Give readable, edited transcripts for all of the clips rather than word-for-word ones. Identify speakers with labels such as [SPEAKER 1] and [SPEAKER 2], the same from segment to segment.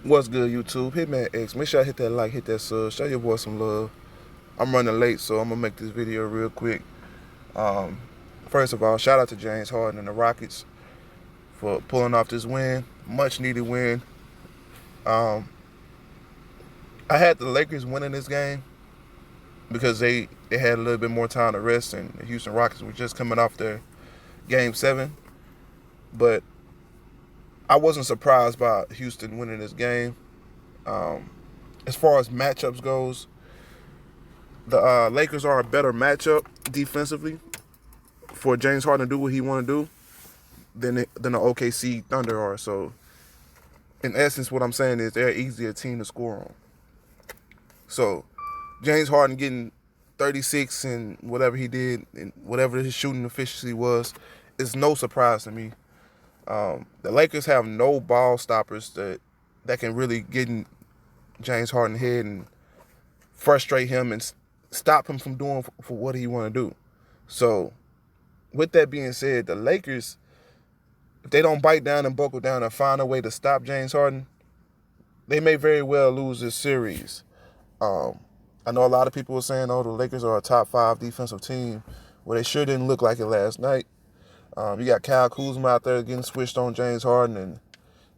[SPEAKER 1] What's good, YouTube? Hitman X. Make sure I hit that like, hit that sub. Show your boy some love. I'm running late, so I'm gonna make this video real quick. Um, First of all, shout out to James Harden and the Rockets for pulling off this win, much needed win. Um, I had the Lakers winning this game because they had a little bit more time to rest, and the Houston Rockets were just coming off their game 7. But I wasn't surprised by Houston winning this game. Um, as far as matchups goes, the Lakers are a better matchup defensively for James Harden to do what he want to do than the OKC Thunder are. So, in essence, what I'm saying is they're easier team to score on. So, James Harden getting 36 and whatever he did and whatever his shooting efficiency was is no surprise to me. The Lakers have no ball stoppers that can really get in James Harden's head and frustrate him and stop him from doing for what he want to do. So, with that being said, the Lakers, if they don't bite down and buckle down and find a way to stop James Harden, they may very well lose this series. Um, I know a lot of people were saying, "Oh, the Lakers are a top 5 defensive team." Well, they sure didn't look like it last night. You got Kyle Kuzma out there getting switched on James Harden,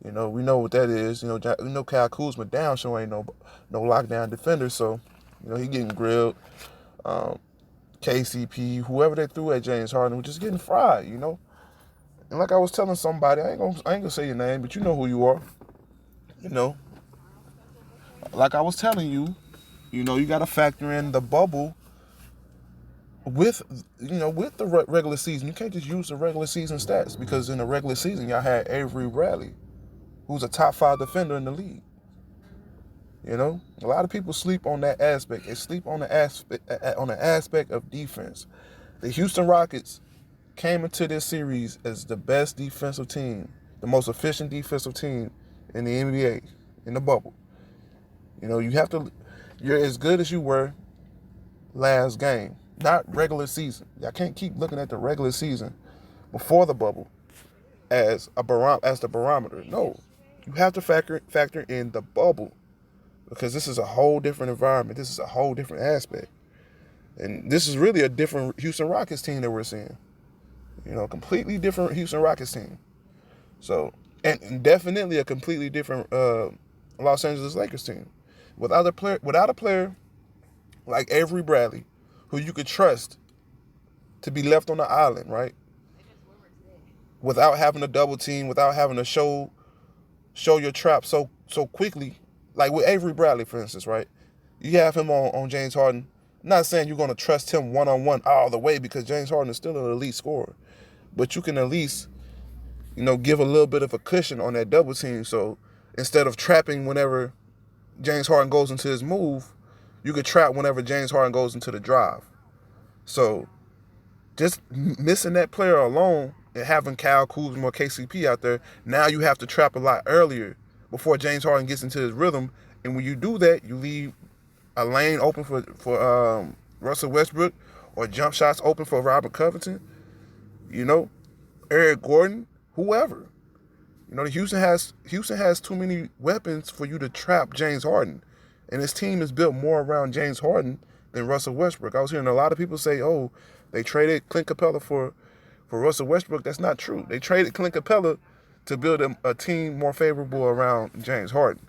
[SPEAKER 1] and we know what that is. We know Kyle Kuzma down, so ain't no lockdown defender, so he getting grilled. Um, KCP, whoever they threw at James Harden, was just getting fried. And like I was telling somebody, I ain't gonna say your name, but you know who you are. You know, like I was telling you, you got to factor in the bubble with with the regular season. You can't just use the regular season stats because in the regular season y'all had Avery Bradley, who's a top 5 defender in the league. A lot of people sleep on that aspect. They sleep on the aspect of defense. The Houston Rockets came into this series as the best defensive team, the most efficient defensive team in the NBA in the bubble. You're as good as you were last game, not regular season. I can't keep looking at the regular season before the bubble as the barometer. No, you have to factor in the bubble because this is a whole different environment. This is a whole different aspect, and this is really a different Houston Rockets team that we're seeing. Completely different Houston Rockets team. So, and definitely a completely different Los Angeles Lakers team. Without a player like Avery Bradley, who you could trust to be left on the island, right? Without having a double team, without having to show your trap so quickly, like with Avery Bradley, for instance, right? You have him on James Harden. I'm not saying you're going to trust him one-on-one all the way because James Harden is still an elite scorer, but you can at least give a little bit of a cushion on that double team. So instead of trapping whenever James Harden goes into his move, you could trap whenever James Harden goes into the drive. So just missing that player alone and having Kyle Kuzma or KCP out there, now you have to trap a lot earlier before James Harden gets into his rhythm. And when you do that, you leave a lane open for Russell Westbrook or jump shots open for Robert Covington, Eric Gordon, whoever. Houston has too many weapons for you to trap James Harden. And his team is built more around James Harden than Russell Westbrook. I was hearing a lot of people say, "Oh, they traded Clint Capella for Russell Westbrook." That's not true. They traded Clint Capella to build a team more favorable around James Harden.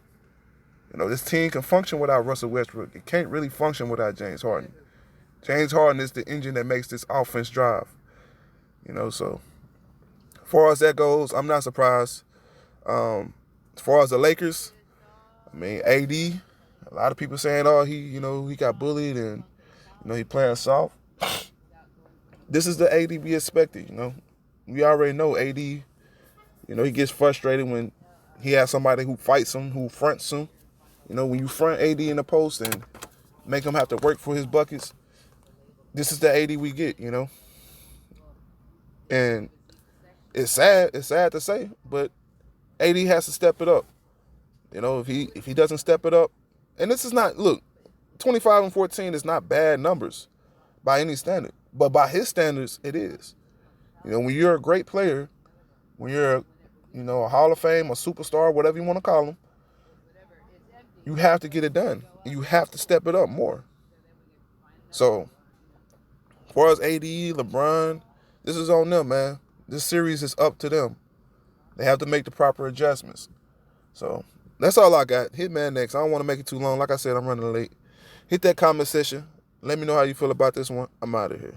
[SPEAKER 1] This team can function without Russell Westbrook. It can't really function without James Harden. James Harden is the engine that makes this offense drive. So as far as that goes, I'm not surprised. As far as the Lakers, I mean, AD, a lot of people saying, "Oh, he got bullied and he playing soft." This is the AD we expected. We already know AD. He gets frustrated when he has somebody who fights him, who fronts him. When you front AD in the post and make him have to work for his buckets, this is the AD we get. And it's sad. It's sad to say, but AD has to step it up. If he doesn't step it up, and this is not, look, 25 and 14 is not bad numbers by any standard, but by his standards, it is. When you're a great player, when you're a Hall of Fame, a superstar, whatever you want to call him, You have to get it done. You have to step it up more. So, as far as AD, LeBron, this is on them, man. This series is up to them. They have to make the proper adjustments. So, that's all I got. Hitman next. I don't want to make it too long. Like I said, I'm running late. Hit that comment section. Let me know how you feel about this one. I'm out of here.